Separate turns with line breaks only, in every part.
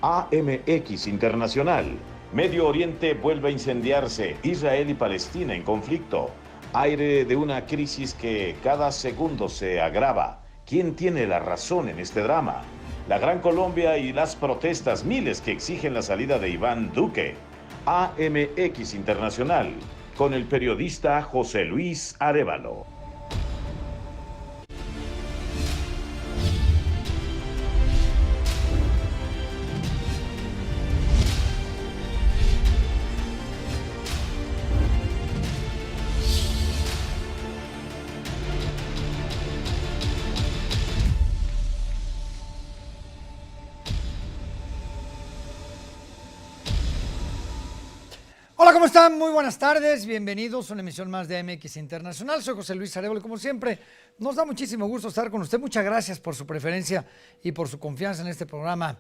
AMX Internacional. Medio Oriente vuelve a incendiarse. Israel y Palestina en conflicto. Aire de una crisis que cada segundo se agrava. ¿Quién tiene la razón en este drama? La Gran Colombia y las protestas, miles que exigen la salida de Iván Duque. AMX Internacional, con el periodista José Luis Arévalo.
Hola, ¿cómo están? Muy buenas tardes, bienvenidos a una emisión más de AMX Internacional. Soy José Luis Arévalo y como siempre nos da muchísimo gusto estar con usted. Muchas gracias por su preferencia y por su confianza en este programa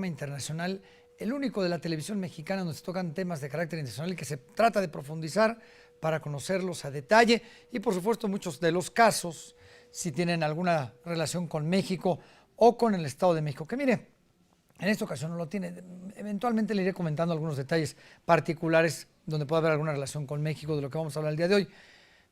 internacional, el único de la televisión mexicana donde se tocan temas de carácter internacional y que se trata de profundizar para conocerlos a detalle y por supuesto muchos de los casos si tienen alguna relación con México o con el Estado de México, que mire, en esta ocasión no lo tiene. Eventualmente le iré comentando algunos detalles particulares donde pueda haber alguna relación con México de lo que vamos a hablar el día de hoy.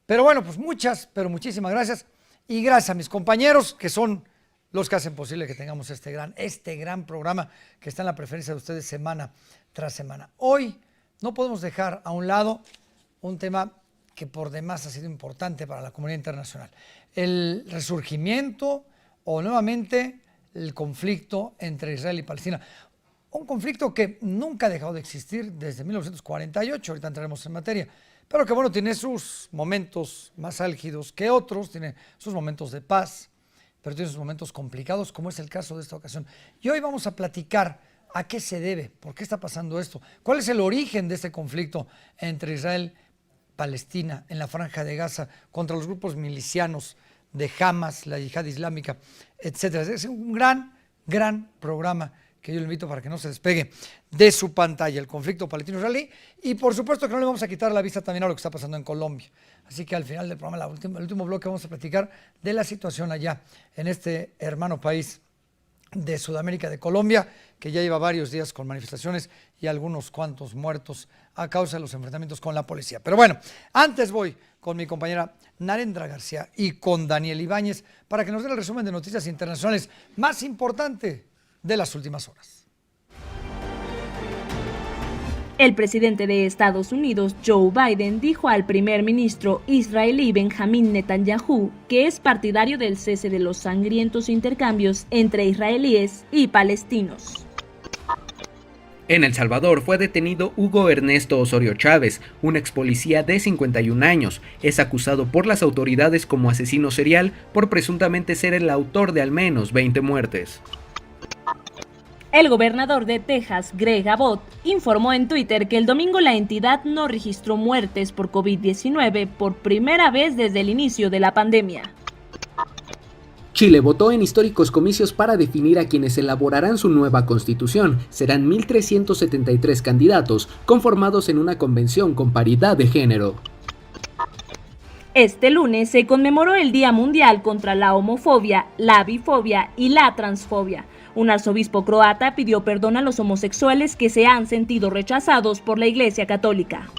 Pero bueno, pues muchísimas gracias. Y gracias a mis compañeros que son los que hacen posible que tengamos este gran programa que está en la preferencia de ustedes semana tras semana. Hoy no podemos dejar a un lado un tema que por demás ha sido importante para la comunidad internacional. El resurgimiento o nuevamente el conflicto entre Israel y Palestina. Un conflicto que nunca ha dejado de existir desde 1948, ahorita entraremos en materia, pero que bueno, tiene sus momentos más álgidos que otros, tiene sus momentos de paz, pero tiene sus momentos complicados, como es el caso de esta ocasión. Y hoy vamos a platicar a qué se debe, por qué está pasando esto, cuál es el origen de este conflicto entre Israel y Palestina en la Franja de Gaza contra los grupos milicianos de Hamas, la Yihad Islámica, etcétera. Es un gran programa que yo le invito para que no se despegue de su pantalla, el conflicto palestino-israelí, y por supuesto que no le vamos a quitar la vista también a lo que está pasando en Colombia. Así que al final del programa, el último bloque, vamos a platicar de la situación allá, en este hermano país de Sudamérica, de Colombia, que ya lleva varios días con manifestaciones y algunos cuantos muertos a causa de los enfrentamientos con la policía. Pero bueno, antes voy con mi compañera Narendra García y con Daniel Ibáñez para que nos den el resumen de noticias internacionales más importante de las últimas horas.
El presidente de Estados Unidos, Joe Biden, dijo al primer ministro israelí Benjamín Netanyahu que es partidario del cese de los sangrientos intercambios entre israelíes y palestinos.
En El Salvador fue detenido Hugo Ernesto Osorio Chávez, un ex policía de 51 años. Es acusado por las autoridades como asesino serial por presuntamente ser el autor de al menos 20 muertes.
El gobernador de Texas, Greg Abbott, informó en Twitter que el domingo la entidad no registró muertes por COVID-19 por primera vez desde el inicio de la pandemia.
Chile votó en históricos comicios para definir a quienes elaborarán su nueva constitución. Serán 1.373 candidatos, conformados en una convención con paridad de género.
Este lunes se conmemoró el Día Mundial contra la Homofobia, la Bifobia y la Transfobia. Un arzobispo croata pidió perdón a los homosexuales que se han sentido rechazados por la Iglesia Católica.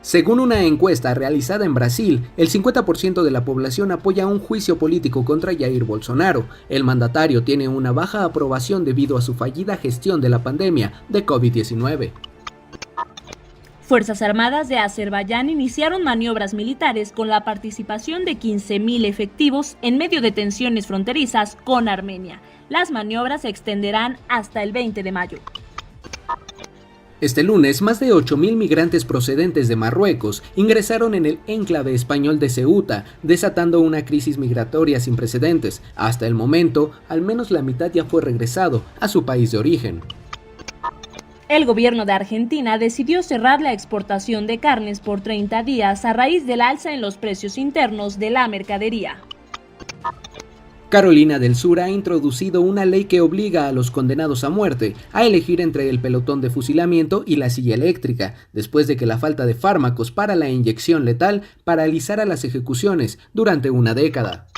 Según una encuesta realizada en Brasil, el 50% de la población apoya un juicio político contra Jair Bolsonaro. El mandatario tiene una baja aprobación debido a su fallida gestión de la pandemia de COVID-19.
Fuerzas Armadas de Azerbaiyán iniciaron maniobras militares con la participación de 15.000 efectivos en medio de tensiones fronterizas con Armenia. Las maniobras se extenderán hasta el 20 de mayo.
Este lunes, más de 8.000 migrantes procedentes de Marruecos ingresaron en el enclave español de Ceuta, desatando una crisis migratoria sin precedentes. Hasta el momento, al menos la mitad ya fue regresado a su país de origen.
El gobierno de Argentina decidió cerrar la exportación de carnes por 30 días a raíz del alza en los precios internos de la mercadería.
Carolina del Sur ha introducido una ley que obliga a los condenados a muerte a elegir entre el pelotón de fusilamiento y la silla eléctrica, después de que la falta de fármacos para la inyección letal paralizara las ejecuciones durante una década.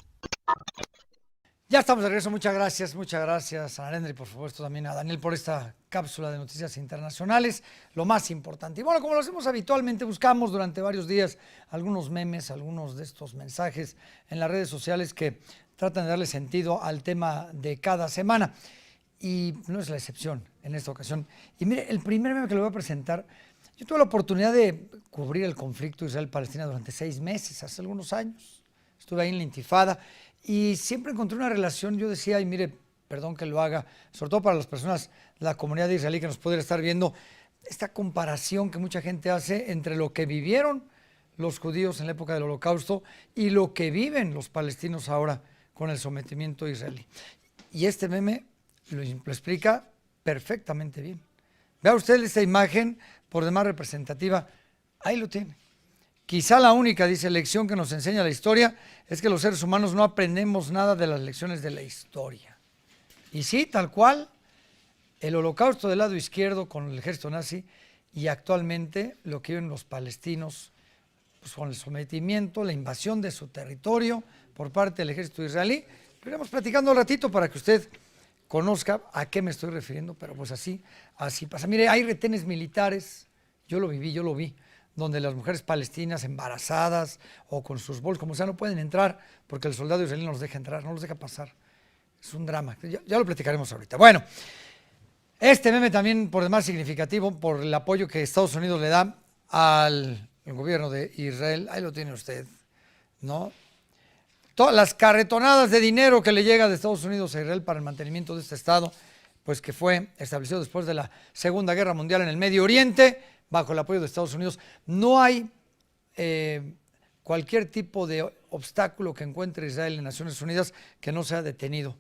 Ya estamos de regreso, muchas gracias a Narendra y por supuesto también a Daniel por esta cápsula de noticias internacionales, lo más importante. Y bueno, como lo hacemos habitualmente, buscamos durante varios días algunos memes, algunos de estos mensajes en las redes sociales que tratan de darle sentido al tema de cada semana. Y no es la excepción en esta ocasión. Y mire, el primer meme que le voy a presentar, yo tuve la oportunidad de cubrir el conflicto Israel-Palestina durante 6 meses, hace algunos años. Estuve ahí en la Intifada y siempre encontré una relación. Yo decía, y mire, perdón que lo haga, sobre todo para las personas de la comunidad israelí que nos pueden estar viendo, esta comparación que mucha gente hace entre lo que vivieron los judíos en la época del Holocausto y lo que viven los palestinos ahora con el sometimiento israelí. Y este meme lo explica perfectamente bien. Vea usted esta imagen, por demás representativa, ahí lo tiene. Quizá la única, dice, lección que nos enseña la historia es que los seres humanos no aprendemos nada de las lecciones de la historia. Y sí, tal cual, el Holocausto del lado izquierdo con el ejército nazi y actualmente lo que viven los palestinos pues, con el sometimiento, la invasión de su territorio por parte del ejército israelí. Lo iremos platicando un ratito para que usted conozca a qué me estoy refiriendo, pero pues así pasa. Mire, hay retenes militares, yo lo vi, donde las mujeres palestinas embarazadas o con sus bolsos, como sea, no pueden entrar porque el soldado israelí no los deja entrar, no los deja pasar. Es un drama, ya lo platicaremos ahorita. Bueno, este meme también por demás significativo por el apoyo que Estados Unidos le da al gobierno de Israel. Ahí lo tiene usted, ¿no? Todas las carretonadas de dinero que le llega de Estados Unidos a Israel para el mantenimiento de este Estado, pues que fue establecido después de la Segunda Guerra Mundial en el Medio Oriente, bajo el apoyo de Estados Unidos. No hay cualquier tipo de obstáculo que encuentre Israel en Naciones Unidas que no sea detenido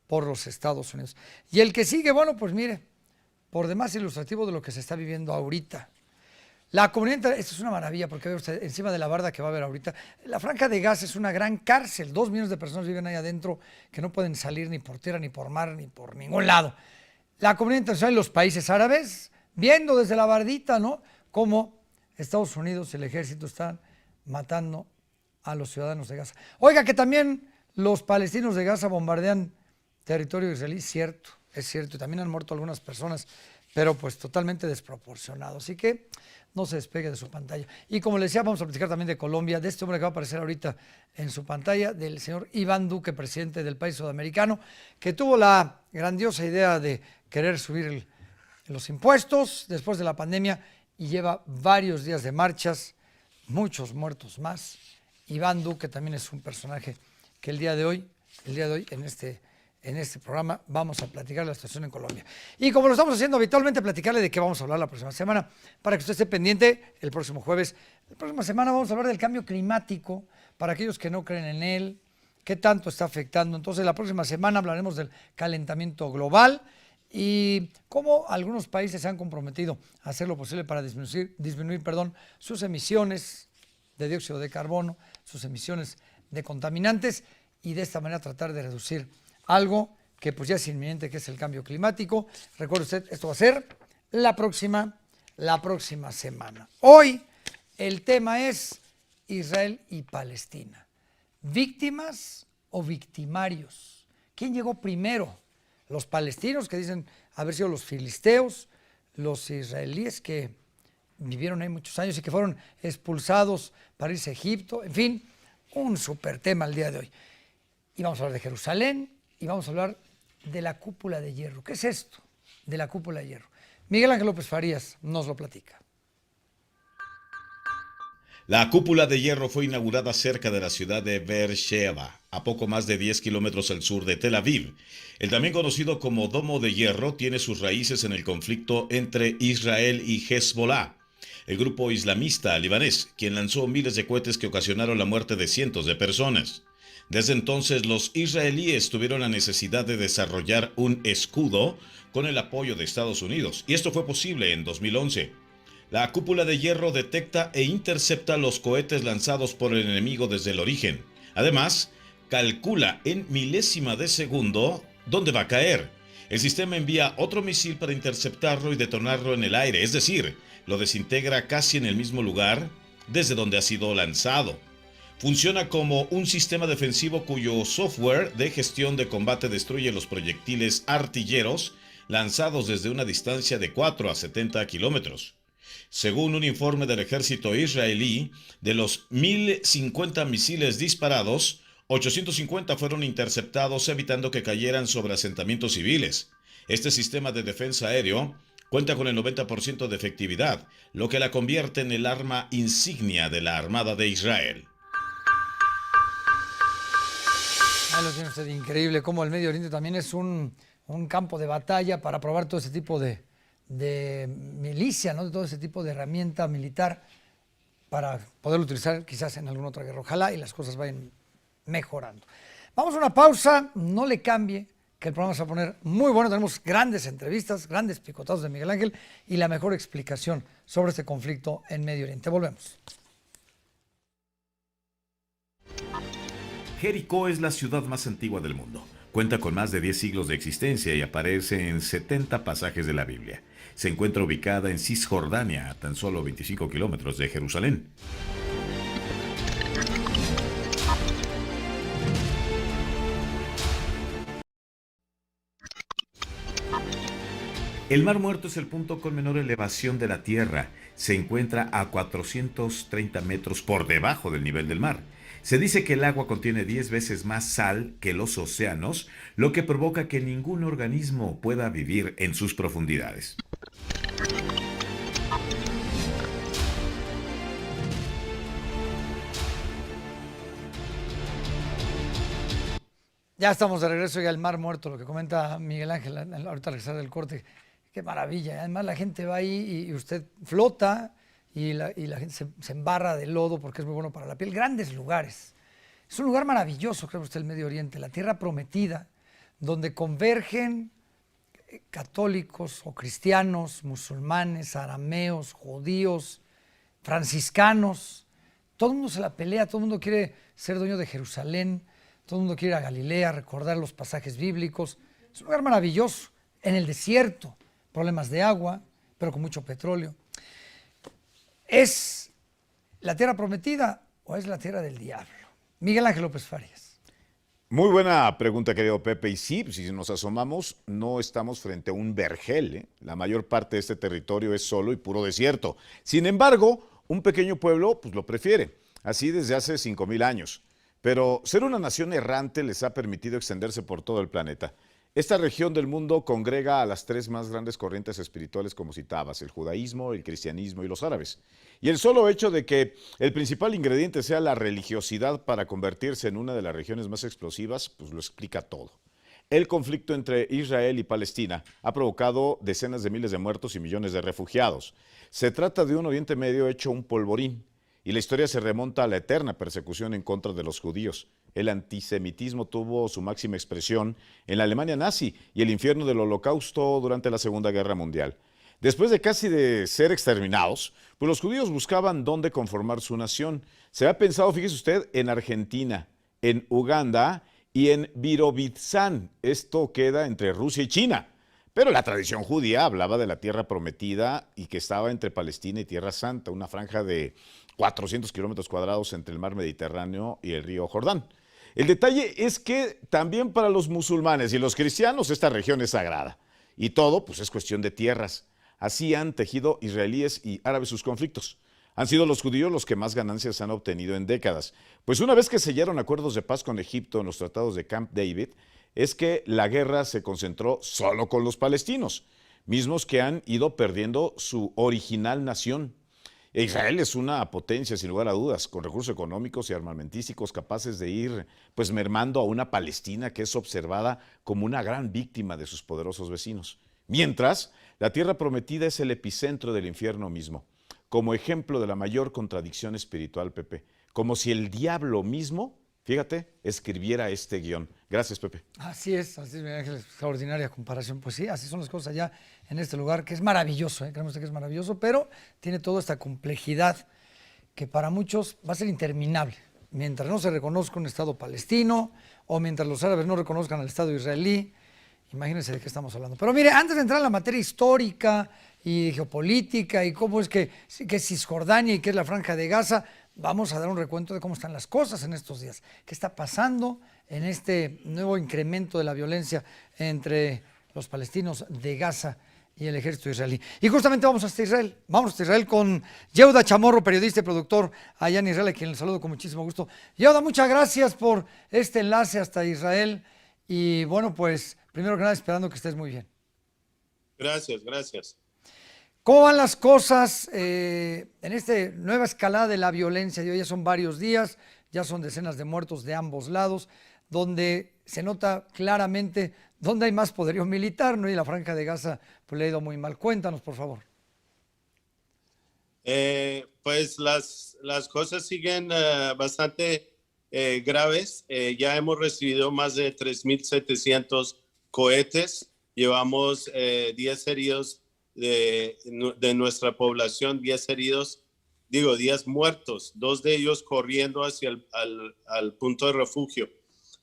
por los Estados Unidos. Y el que sigue, bueno, pues mire, por demás ilustrativo de lo que se está viviendo ahorita. La comunidad, esto es una maravilla porque ve usted encima de la barda que va a ver ahorita, la Franja de Gaza es una gran cárcel, 2 millones de personas viven ahí adentro que no pueden salir ni por tierra, ni por mar, ni por ningún lado. La comunidad internacional y los países árabes, viendo desde la bardita, ¿no?, cómo Estados Unidos y el ejército están matando a los ciudadanos de Gaza. Oiga, que también los palestinos de Gaza bombardean territorio israelí, cierto, es cierto, y también han muerto algunas personas, pero pues totalmente desproporcionado. Así que no se despegue de su pantalla. Y como le decía, vamos a platicar también de Colombia, de este hombre que va a aparecer ahorita en su pantalla, del señor Iván Duque, presidente del país sudamericano, que tuvo la grandiosa idea de querer subir los impuestos después de la pandemia y lleva varios días de marchas, muchos muertos más. Iván Duque también es un personaje que el día de hoy en este programa vamos a platicar de la situación en Colombia. Y como lo estamos haciendo habitualmente, platicarle de qué vamos a hablar la próxima semana, para que usted esté pendiente el próximo jueves. La próxima semana vamos a hablar del cambio climático, para aquellos que no creen en él, qué tanto está afectando. Entonces, la próxima semana hablaremos del calentamiento global y cómo algunos países se han comprometido a hacer lo posible para disminuir sus emisiones de dióxido de carbono, sus emisiones de contaminantes, y de esta manera tratar de reducir algo que pues ya es inminente, que es el cambio climático. Recuerde usted, esto va a ser la próxima semana. Hoy el tema es Israel y Palestina. ¿Víctimas o victimarios? ¿Quién llegó primero? Los palestinos, que dicen haber sido los filisteos, los israelíes que vivieron ahí muchos años y que fueron expulsados para irse a Egipto. En fin, un súper tema el día de hoy. Y vamos a hablar de Jerusalén y vamos a hablar de la cúpula de hierro. ¿Qué es esto de la cúpula de hierro? Miguel Ángel López Farías nos lo platica.
La cúpula de hierro fue inaugurada cerca de la ciudad de Beersheba, a poco más de 10 kilómetros al sur de Tel Aviv. El también conocido como Domo de Hierro tiene sus raíces en el conflicto entre Israel y Hezbollah, el grupo islamista libanés, quien lanzó miles de cohetes que ocasionaron la muerte de cientos de personas. Desde entonces, los israelíes tuvieron la necesidad de desarrollar un escudo con el apoyo de Estados Unidos, y esto fue posible en 2011. La cúpula de hierro detecta e intercepta los cohetes lanzados por el enemigo desde el origen. Además, calcula en milésima de segundo dónde va a caer. El sistema envía otro misil para interceptarlo y detonarlo en el aire, es decir, lo desintegra casi en el mismo lugar desde donde ha sido lanzado. Funciona como un sistema defensivo cuyo software de gestión de combate destruye los proyectiles artilleros lanzados desde una distancia de 4 a 70 kilómetros. Según un informe del ejército israelí, de los 1.050 misiles disparados, 850 fueron interceptados evitando que cayeran sobre asentamientos civiles. Este sistema de defensa aéreo cuenta con el 90% de efectividad, lo que la convierte en el arma insignia de la Armada de Israel.
Ahí lo tiene usted, increíble cómo el Medio Oriente también es un campo de batalla para probar todo ese tipo de milicia, ¿no? De todo ese tipo de herramienta militar para poderlo utilizar quizás en alguna otra guerra. Ojalá y las cosas vayan mejorando. Vamos a una pausa, no le cambie, que el programa se va a poner muy bueno. Tenemos grandes entrevistas, grandes picotazos de Miguel Ángel y la mejor explicación sobre este conflicto en Medio Oriente. Volvemos.
Jericó es la ciudad más antigua del mundo. Cuenta con más de 10 siglos de existencia y aparece en 70 pasajes de la Biblia. Se encuentra ubicada en Cisjordania, a tan solo 25 kilómetros de Jerusalén. El Mar Muerto es el punto con menor elevación de la Tierra. Se encuentra a 430 metros por debajo del nivel del mar. Se dice que el agua contiene 10 veces más sal que los océanos, lo que provoca que ningún organismo pueda vivir en sus profundidades.
Ya estamos de regreso ya al Mar Muerto, lo que comenta Miguel Ángel ahorita al regresar del corte. Qué maravilla. Además la gente va ahí y usted flota y la gente se embarra de lodo porque es muy bueno para la piel. Grandes lugares. Es un lugar maravilloso, creo usted, el Medio Oriente, la tierra prometida, donde convergen católicos o cristianos, musulmanes, arameos, judíos, franciscanos. Todo el mundo se la pelea, todo el mundo quiere ser dueño de Jerusalén, todo el mundo quiere ir a Galilea, recordar los pasajes bíblicos. Es un lugar maravilloso, en el desierto, problemas de agua, pero con mucho petróleo. ¿Es la tierra prometida o es la tierra del diablo? Miguel Ángel López Farías.
Muy buena pregunta, querido Pepe. Y sí, si nos asomamos, no estamos frente a un vergel, ¿eh? La mayor parte de este territorio es solo y puro desierto. Sin embargo, un pequeño pueblo pues lo prefiere, así desde hace 5,000 años. Pero ser una nación errante les ha permitido extenderse por todo el planeta. Esta región del mundo congrega a las 3 más grandes corrientes espirituales, como citabas: el judaísmo, el cristianismo y los árabes. Y el solo hecho de que el principal ingrediente sea la religiosidad para convertirse en una de las regiones más explosivas, pues lo explica todo. El conflicto entre Israel y Palestina ha provocado decenas de miles de muertos y millones de refugiados. Se trata de un Oriente Medio hecho un polvorín, y la historia se remonta a la eterna persecución en contra de los judíos. El antisemitismo tuvo su máxima expresión en la Alemania nazi y el infierno del Holocausto durante la Segunda Guerra Mundial. Después de casi de ser exterminados, pues los judíos buscaban dónde conformar su nación. Se ha pensado, fíjese usted, en Argentina, en Uganda y en Birobidzhan. Esto queda entre Rusia y China. Pero la tradición judía hablaba de la tierra prometida y que estaba entre Palestina y Tierra Santa, una franja de 400 kilómetros cuadrados entre el mar Mediterráneo y el río Jordán. El detalle es que también para los musulmanes y los cristianos esta región es sagrada. Y todo, pues, es cuestión de tierras. Así han tejido israelíes y árabes sus conflictos. Han sido los judíos los que más ganancias han obtenido en décadas. Pues una vez que sellaron acuerdos de paz con Egipto en los tratados de Camp David, es que la guerra se concentró solo con los palestinos, mismos que han ido perdiendo su original nación. Israel es una potencia, sin lugar a dudas, con recursos económicos y armamentísticos capaces de ir pues mermando a una Palestina que es observada como una gran víctima de sus poderosos vecinos. Mientras, la tierra prometida es el epicentro del infierno mismo, como ejemplo de la mayor contradicción espiritual, Pepe, como si el diablo mismo, fíjate, escribiera este guión. Gracias, Pepe.
Así es, extraordinaria comparación. Pues sí, así son las cosas allá en este lugar, que es maravilloso, creemos que es maravilloso, pero tiene toda esta complejidad que para muchos va a ser interminable. Mientras no se reconozca un Estado palestino o mientras los árabes no reconozcan al Estado israelí, imagínense de qué estamos hablando. Pero mire, antes de entrar en la materia histórica y geopolítica y cómo es que es Cisjordania y qué es la Franja de Gaza, vamos a dar un recuento de cómo están las cosas en estos días. ¿Qué está pasando en este nuevo incremento de la violencia entre los palestinos de Gaza y el ejército israelí? Y justamente vamos hasta Israel. Vamos hasta Israel con Yehuda Chamorro, periodista y productor allá en Israel, a quien le saludo con muchísimo gusto. Yehuda, muchas gracias por este enlace hasta Israel. Y bueno, pues primero que nada, esperando que estés muy bien.
Gracias, gracias.
¿Cómo van las cosas en esta nueva escalada de la violencia? Ya son varios días, ya son decenas de muertos de ambos lados, donde se nota claramente dónde hay más poderío militar, ¿no? Y la Franja de Gaza pues, le ha ido muy mal. Cuéntanos, por favor.
Pues las cosas siguen bastante graves. Ya hemos recibido más de 3.700 cohetes. Llevamos 10 heridos de nuestra población, 10 heridos, 10 muertos, 2 de ellos corriendo hacia al punto de refugio,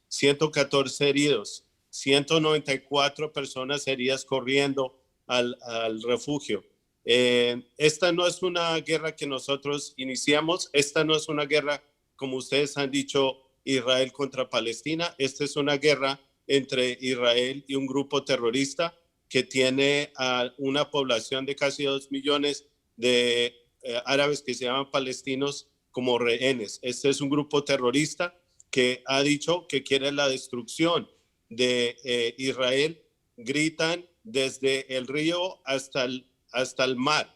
114 heridos, 194 personas heridas corriendo al refugio. Esta no es una guerra que nosotros iniciamos, esta no es una guerra, como ustedes han dicho, Israel contra Palestina, esta es una guerra entre Israel y un grupo terrorista que tiene a una población de casi 2 millones de árabes que se llaman palestinos como rehenes. Este es un grupo terrorista que ha dicho que quiere la destrucción de Israel. Gritan desde el río hasta el mar.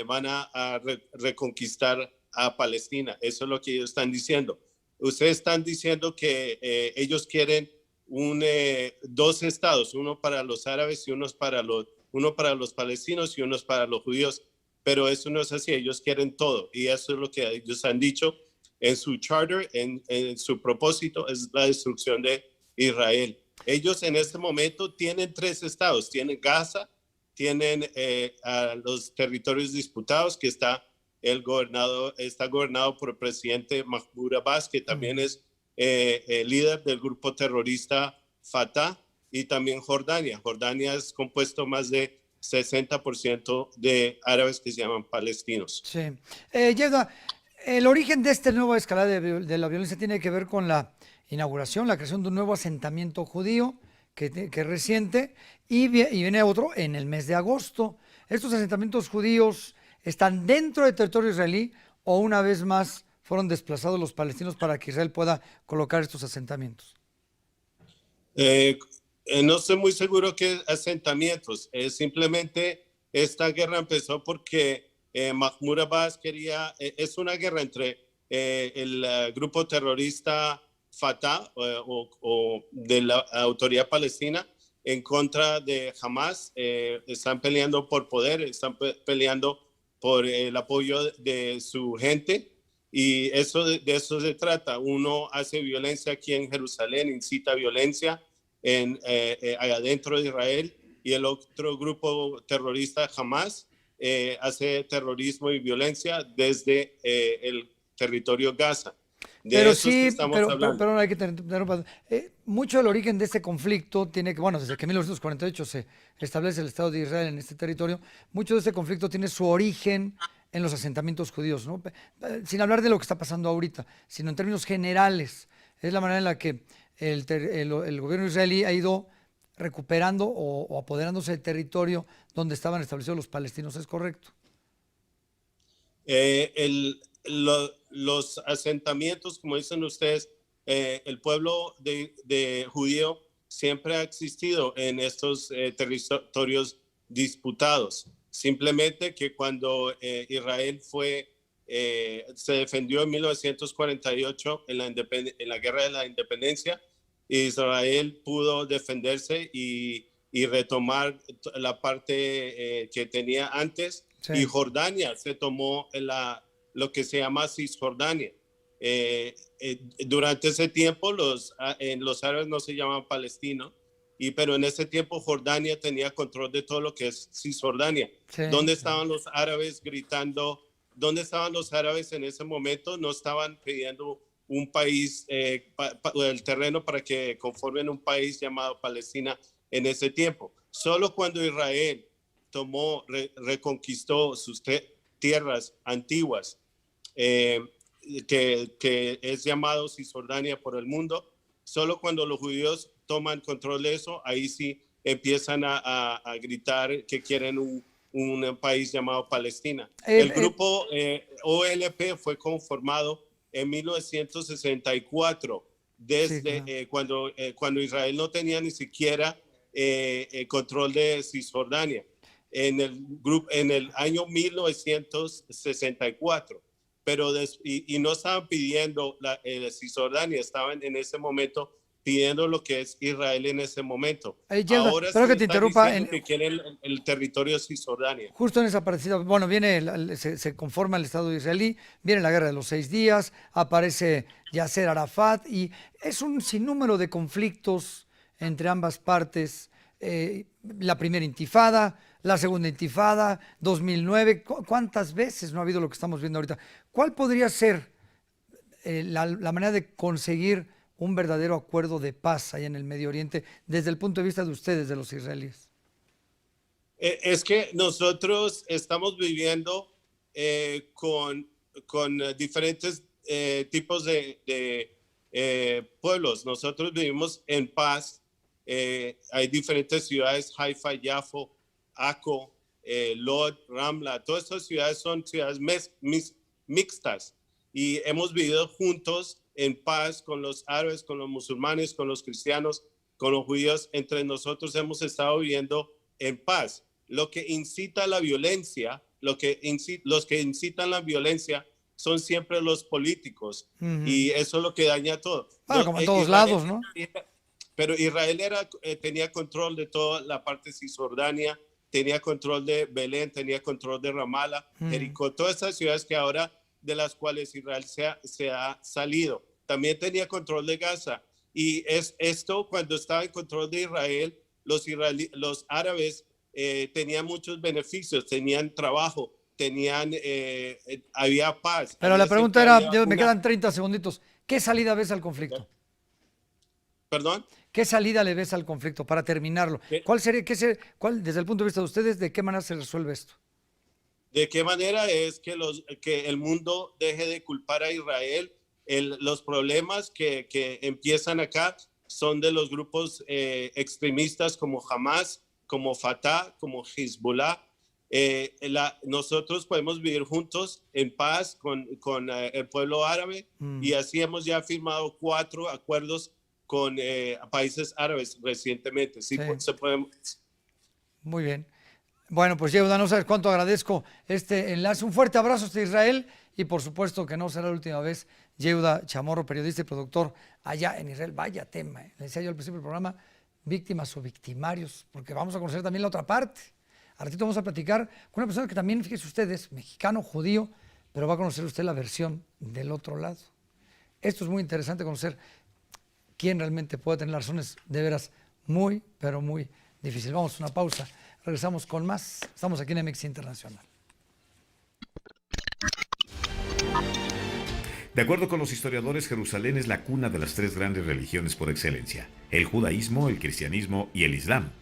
Van a reconquistar a Palestina. Eso es lo que ellos están diciendo. Ustedes están diciendo que ellos quieren 2 estados, uno para los árabes y uno para los palestinos y uno para los judíos, pero eso no es así, ellos quieren todo y eso es lo que ellos han dicho en su charter, en su propósito, es la destrucción de Israel. Ellos en este momento tienen 3 estados, tienen Gaza, tienen a los territorios disputados que está gobernado por el presidente Mahmoud Abbas, que también es el líder del grupo terrorista Fatah, y también Jordania. Jordania es compuesto más de 60% de árabes que se llaman palestinos.
Sí. Yehuda, el origen de esta nueva escalada de la violencia tiene que ver con la inauguración, la creación de un nuevo asentamiento judío que es reciente y viene otro en el mes de agosto. ¿Estos asentamientos judíos están dentro del territorio israelí o una vez más fueron desplazados los palestinos para que Israel pueda colocar estos asentamientos?
No estoy muy seguro que asentamientos. Simplemente esta guerra empezó porque Mahmoud Abbas quería, es una guerra entre el grupo terrorista Fatah o de la autoridad palestina en contra de Hamas. Están peleando por poder, están peleando por el apoyo de su gente. Y de eso se trata. Uno hace violencia aquí en Jerusalén, incita violencia adentro de Israel, y el otro grupo terrorista, Hamas, hace terrorismo y violencia desde el territorio Gaza.
Pero sí, pero hay que tener mucho del origen de este conflicto tiene que, bueno, desde que en 1948 se establece el Estado de Israel en este territorio, mucho de este conflicto tiene su origen en los asentamientos judíos, ¿no? Sin hablar de lo que está pasando ahorita, sino en términos generales. Es la manera en la que el gobierno israelí ha ido recuperando o apoderándose del territorio donde estaban establecidos los palestinos, ¿es correcto?
Los asentamientos, como dicen ustedes, el pueblo de judío siempre ha existido en estos territorios disputados. Simplemente que cuando Israel se defendió en 1948 en la guerra de la independencia, Israel pudo defenderse y retomar la parte que tenía antes. Sí. Y Jordania se tomó lo que se llama Cisjordania. Durante ese tiempo los árabes no se llamaban palestinos, pero en ese tiempo Jordania tenía control de todo lo que es Cisjordania. Sí. ¿Dónde estaban los árabes gritando? ¿Dónde estaban los árabes en ese momento? No estaban pidiendo un país, el terreno para que conformen un país llamado Palestina en ese tiempo. Solo cuando Israel reconquistó sus tierras antiguas, que es llamado Cisjordania por el mundo. Solo cuando los judíos toman control de eso, ahí sí empiezan a gritar que quieren un país llamado Palestina. El grupo OLP fue conformado en 1964, desde sí, claro. Cuando Israel no tenía ni siquiera control de Cisjordania, en el año 1964. Pero no estaban pidiendo Cisjordania, estaban en ese momento pidiendo lo que es Israel en ese momento.
Ahora espero que te interrumpa.
Que quieren el territorio de Cisjordania.
Justo en esa parecida, bueno, se conforma el Estado israelí, viene la guerra de los 6 días, aparece Yasser Arafat y es un sinnúmero de conflictos entre ambas partes. La primera intifada, la segunda intifada, 2009, ¿cuántas veces no ha habido lo que estamos viendo ahorita? ¿Cuál podría ser la manera de conseguir un verdadero acuerdo de paz ahí en el Medio Oriente desde el punto de vista de ustedes, de los israelíes?
Es que nosotros estamos viviendo con diferentes tipos de pueblos. Nosotros vivimos en paz. Hay diferentes ciudades, Haifa, Yafo, Akko, Lod, Ramla. Todas estas ciudades son ciudades mixtas y hemos vivido juntos en paz con los árabes, con los musulmanes, con los cristianos, con los judíos. Entre nosotros hemos estado viviendo en paz. Lo que incita la violencia, los que incitan la violencia son siempre los políticos. Y eso es lo que daña todo.
Bueno, como en todos lados, ¿no?
Pero Israel tenía control de toda la parte de Cisjordania, tenía control de Belén, tenía control de Ramallah, Jericó, todas esas ciudades que ahora de las cuales Israel se ha salido. También tenía control de Gaza. Y esto, cuando estaba en control de Israel, los árabes tenían muchos beneficios, tenían trabajo, había paz.
Pero la pregunta era, me quedan 30 segunditos, ¿qué salida ves al conflicto?
¿Perdón?
¿Qué salida le ves al conflicto para terminarlo? ¿Cuál sería, desde el punto de vista de ustedes, de qué manera se resuelve esto?
¿De qué manera es que el mundo deje de culpar a Israel? Los problemas que empiezan acá son de los grupos extremistas como Hamas, como Fatah, como Hezbollah. Nosotros podemos vivir juntos en paz con el pueblo árabe y así hemos ya firmado 4 acuerdos con países árabes recientemente. Sí. Se pueden...
Muy bien. Bueno, pues Yehuda, no sabes cuánto agradezco este enlace. Un fuerte abrazo hasta Israel y por supuesto que no será la última vez. Yehuda Chamorro, periodista y productor allá en Israel. Vaya tema. Le decía yo al principio del programa, víctimas o victimarios, porque vamos a conocer también la otra parte. A ratito vamos a platicar con una persona que también, fíjese ustedes, mexicano, judío, pero va a conocer usted la versión del otro lado. Esto es muy interesante conocer quién realmente puede tener las razones de veras muy, pero muy difíciles. Vamos a una pausa. Regresamos con más. Estamos aquí en MX Internacional.
De acuerdo con los historiadores, Jerusalén es la cuna de las 3 grandes religiones por excelencia: el judaísmo, el cristianismo y el islam.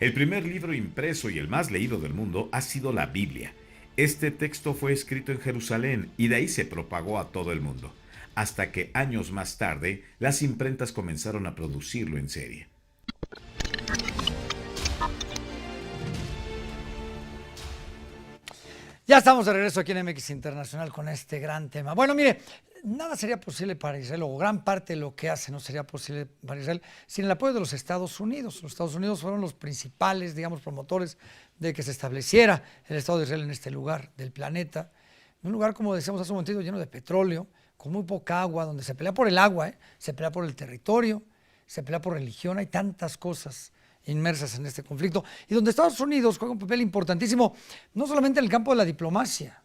El primer libro impreso y el más leído del mundo ha sido la Biblia. Este texto fue escrito en Jerusalén y de ahí se propagó a todo el mundo, hasta que años más tarde las imprentas comenzaron a producirlo en serie.
Ya estamos de regreso aquí en MX Internacional con este gran tema. Bueno, mire, nada sería posible para Israel, o gran parte de lo que hace no sería posible para Israel, sin el apoyo de los Estados Unidos. Los Estados Unidos fueron los principales, digamos, promotores de que se estableciera el Estado de Israel en este lugar del planeta. Un lugar, como decíamos hace un momentito, lleno de petróleo, con muy poca agua, donde se pelea por el agua, se pelea por el territorio, se pelea por religión, hay tantas cosas inmersas en este conflicto, y donde Estados Unidos juega un papel importantísimo, no solamente en el campo de la diplomacia.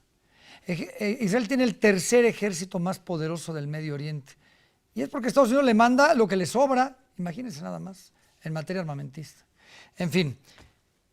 Israel tiene el tercer ejército más poderoso del Medio Oriente, y es porque Estados Unidos le manda lo que le sobra, imagínense nada más, en materia armamentista. En fin,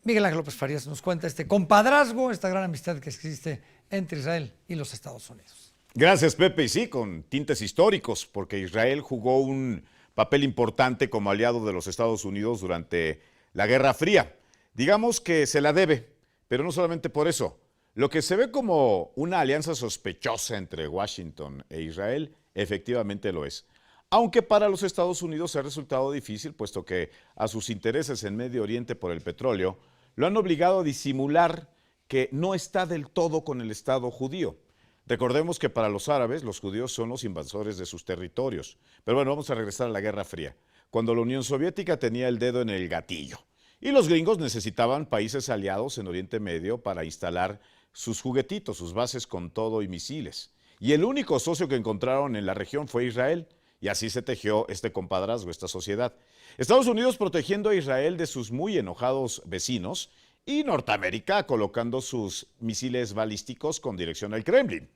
Miguel Ángel López Farías nos cuenta este compadrazgo, esta gran amistad que existe entre Israel y los Estados Unidos.
Gracias, Pepe, y sí, con tintes históricos, porque Israel jugó un papel importante como aliado de los Estados Unidos durante la Guerra Fría. Digamos que se la debe, pero no solamente por eso. Lo que se ve como una alianza sospechosa entre Washington e Israel, efectivamente lo es. Aunque para los Estados Unidos ha resultado difícil, puesto que a sus intereses en Medio Oriente por el petróleo lo han obligado a disimular que no está del todo con el Estado judío. Recordemos que para los árabes, los judíos son los invasores de sus territorios. Pero bueno, vamos a regresar a la Guerra Fría, cuando la Unión Soviética tenía el dedo en el gatillo. Y los gringos necesitaban países aliados en Oriente Medio para instalar sus juguetitos, sus bases con todo y misiles. Y el único socio que encontraron en la región fue Israel. Y así se tejió este compadrazgo, esta sociedad. Estados Unidos protegiendo a Israel de sus muy enojados vecinos y Norteamérica colocando sus misiles balísticos con dirección al Kremlin.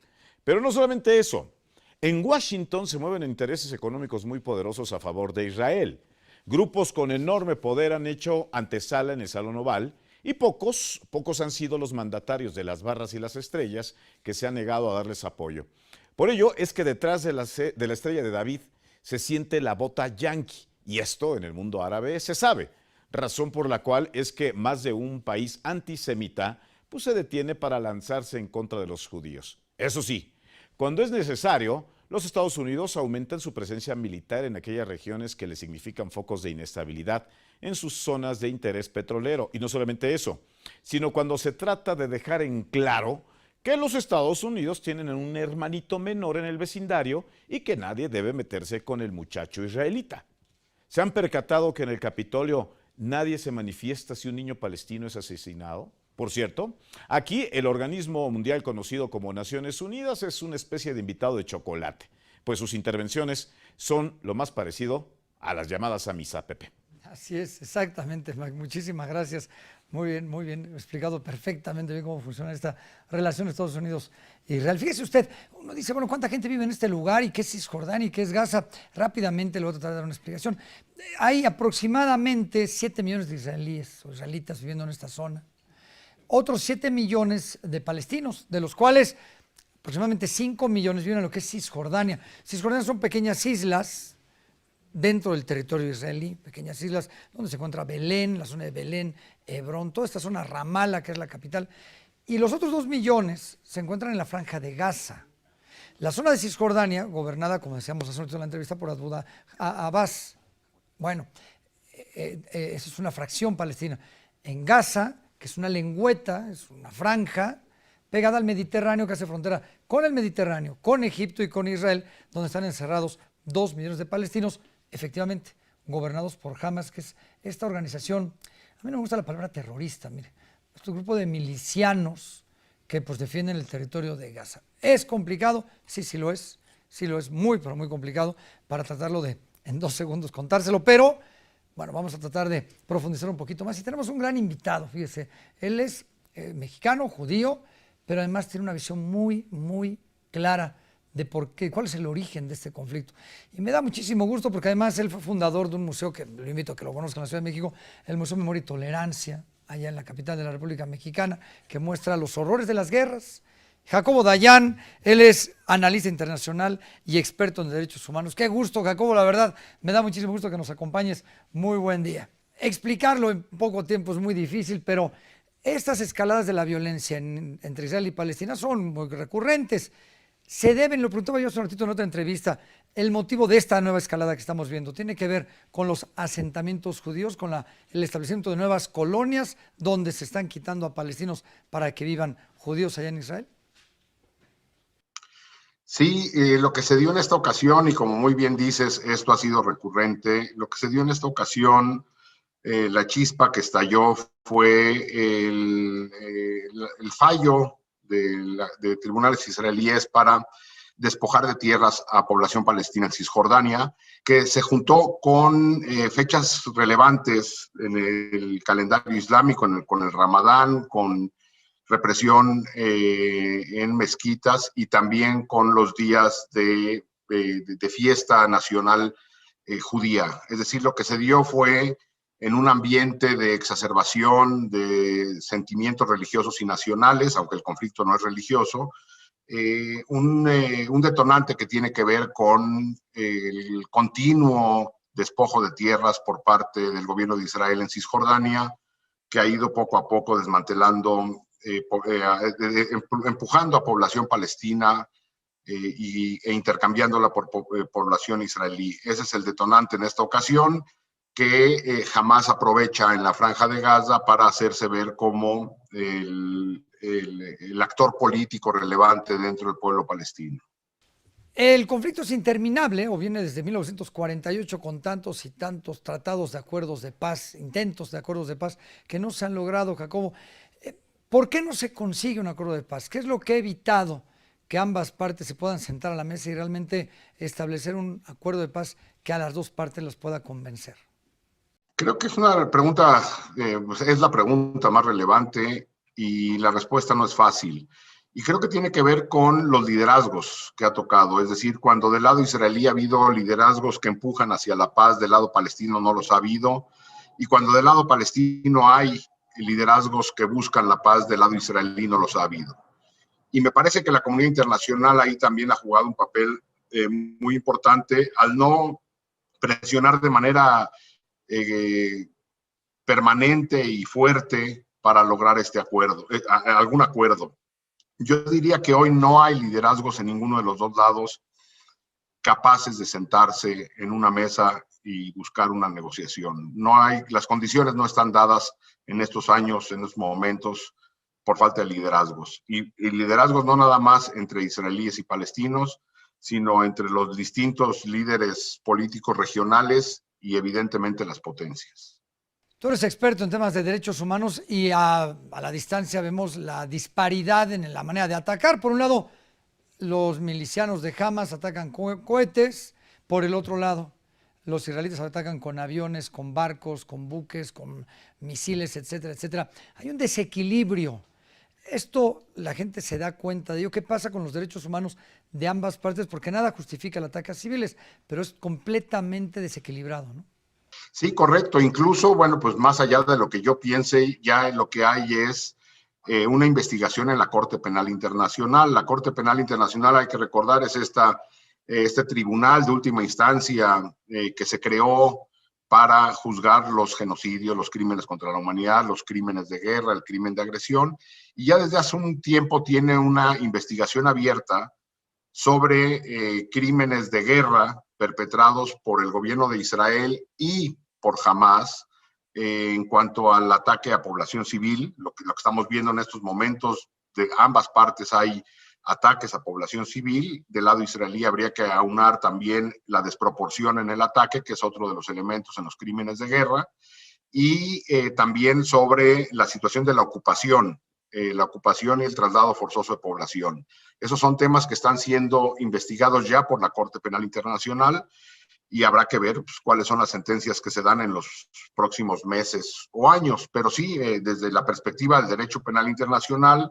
Pero no solamente eso. En Washington se mueven intereses económicos muy poderosos a favor de Israel. Grupos con enorme poder han hecho antesala en el Salón Oval y pocos han sido los mandatarios de las barras y las estrellas que se han negado a darles apoyo. Por ello es que detrás de la estrella de David se siente la bota yanqui, y esto en el mundo árabe se sabe, razón por la cual es que más de un país antisemita pues se detiene para lanzarse en contra de los judíos. Eso sí, cuando es necesario, los Estados Unidos aumentan su presencia militar en aquellas regiones que le significan focos de inestabilidad en sus zonas de interés petrolero. Y no solamente eso, sino cuando se trata de dejar en claro que los Estados Unidos tienen un hermanito menor en el vecindario y que nadie debe meterse con el muchacho israelita. ¿Se han percatado que en el Capitolio nadie se manifiesta si un niño palestino es asesinado? Por cierto, aquí el organismo mundial conocido como Naciones Unidas es una especie de invitado de chocolate, pues sus intervenciones son lo más parecido a las llamadas a misa, Pepe.
Así es, exactamente, Mac. Muchísimas gracias. Muy bien explicado perfectamente bien cómo funciona esta relación Estados Unidos e Israel. Fíjese usted, uno dice, bueno, ¿cuánta gente vive en este lugar? ¿Y qué es Cisjordania? ¿Y qué es Gaza? Rápidamente le voy a tratar de dar una explicación. Hay aproximadamente 7 millones de israelíes o israelitas viviendo en esta zona. Otros 7 millones de palestinos, de los cuales aproximadamente 5 millones viven en lo que es Cisjordania. Cisjordania son pequeñas islas dentro del territorio israelí, pequeñas islas donde se encuentra Belén, la zona de Belén, Hebrón, toda esta zona Ramala, que es la capital. Y los otros 2 millones se encuentran en la franja de Gaza. La zona de Cisjordania, gobernada, como decíamos hace un rato en la entrevista, por Abbas. Bueno, esa es una fracción palestina. En Gaza, que es una lengüeta, es una franja pegada al Mediterráneo, que hace frontera con el Mediterráneo, con Egipto y con Israel, donde están encerrados 2 millones de palestinos, efectivamente, gobernados por Hamas, que es esta organización, a mí no me gusta la palabra terrorista, mire, este grupo de milicianos que pues defienden el territorio de Gaza. ¿Es complicado? Sí lo es muy, pero muy complicado para tratarlo de en 2 segundos contárselo, pero bueno, vamos a tratar de profundizar un poquito más y tenemos un gran invitado, fíjese, él es mexicano, judío, pero además tiene una visión muy clara de cuál es el origen de este conflicto. Y me da muchísimo gusto porque además él fue fundador de un museo que lo invito a que lo conozcan en la Ciudad de México, el Museo Memoria y Tolerancia, allá en la capital de la República Mexicana, que muestra los horrores de las guerras. Jacobo Dayan, él es analista internacional y experto en derechos humanos. Qué gusto, Jacobo, la verdad, me da muchísimo gusto que nos acompañes. Muy buen día. Explicarlo en poco tiempo es muy difícil, pero estas escaladas de la violencia entre Israel y Palestina son muy recurrentes. Se deben, lo preguntaba yo hace un ratito en otra entrevista, el motivo de esta nueva escalada que estamos viendo tiene que ver con los asentamientos judíos, con el establecimiento de nuevas colonias donde se están quitando a palestinos para que vivan judíos allá en Israel.
Sí, lo que se dio en esta ocasión, y como muy bien dices, esto ha sido recurrente, lo que se dio en esta ocasión, la chispa que estalló fue el fallo de tribunales israelíes para despojar de tierras a población palestina en Cisjordania, que se juntó con fechas relevantes en el calendario islámico, con el Ramadán, con represión en mezquitas y también con los días de fiesta nacional judía. Es decir, lo que se dio fue en un ambiente de exacerbación de sentimientos religiosos y nacionales, aunque el conflicto no es religioso, un detonante que tiene que ver con el continuo despojo de tierras por parte del gobierno de Israel en Cisjordania, que ha ido poco a poco desmantelando, empujando a población palestina e intercambiándola por población israelí. Ese es el detonante en esta ocasión, que Hamás aprovecha en la Franja de Gaza para hacerse ver como el actor político relevante dentro del pueblo palestino.
El conflicto es interminable, o viene desde 1948 con tantos y tantos tratados de acuerdos de paz, intentos de acuerdos de paz que no se han logrado, Jacobo. ¿Por qué no se consigue un acuerdo de paz? ¿Qué es lo que ha evitado que ambas partes se puedan sentar a la mesa y realmente establecer un acuerdo de paz que a las dos partes las pueda convencer?
Creo que es una pregunta, pues es la pregunta más relevante y la respuesta no es fácil. Y creo que tiene que ver con los liderazgos que ha tocado. Es decir, cuando del lado israelí ha habido liderazgos que empujan hacia la paz, del lado palestino no los ha habido. Y cuando del lado palestino hay liderazgos que buscan la paz, del lado israelí no los ha habido. Y me parece que la comunidad internacional ahí también ha jugado un papel muy importante al no presionar de manera permanente y fuerte para lograr este acuerdo, algún acuerdo. Yo diría que hoy no hay liderazgos en ninguno de los dos lados capaces de sentarse en una mesa y buscar una negociación. No hay, las condiciones no están dadas en estos años, en estos momentos, por falta de liderazgos. Y liderazgos no nada más entre israelíes y palestinos, sino entre los distintos líderes políticos regionales y evidentemente las potencias.
Tú eres experto en temas de derechos humanos y a la distancia vemos la disparidad en la manera de atacar. Por un lado, los milicianos de Hamas atacan cohetes. Por el otro lado, los israelíes atacan con aviones, con barcos, con buques, con misiles, etcétera, etcétera. Hay un desequilibrio. Esto la gente se da cuenta de ello. ¿Qué pasa con los derechos humanos de ambas partes? Porque nada justifica el ataque a civiles, pero es completamente desequilibrado, ¿no?
Sí, correcto. Incluso, bueno, pues más allá de lo que yo piense, ya lo que hay es una investigación en la Corte Penal Internacional. La Corte Penal Internacional, hay que recordar, es este tribunal de última instancia que se creó para juzgar los genocidios, los crímenes contra la humanidad, los crímenes de guerra, el crimen de agresión. Y ya desde hace un tiempo tiene una investigación abierta sobre crímenes de guerra perpetrados por el gobierno de Israel y por Hamás en cuanto al ataque a población civil. Lo que estamos viendo en estos momentos, de ambas partes hay ataques a población civil. Del lado israelí habría que aunar también la desproporción en el ataque, que es otro de los elementos en los crímenes de guerra, y también sobre la situación de la ocupación y el traslado forzoso de población. Esos son temas que están siendo investigados ya por la Corte Penal Internacional y habrá que ver pues, cuáles son las sentencias que se dan en los próximos meses o años. Pero sí, desde la perspectiva del derecho penal internacional,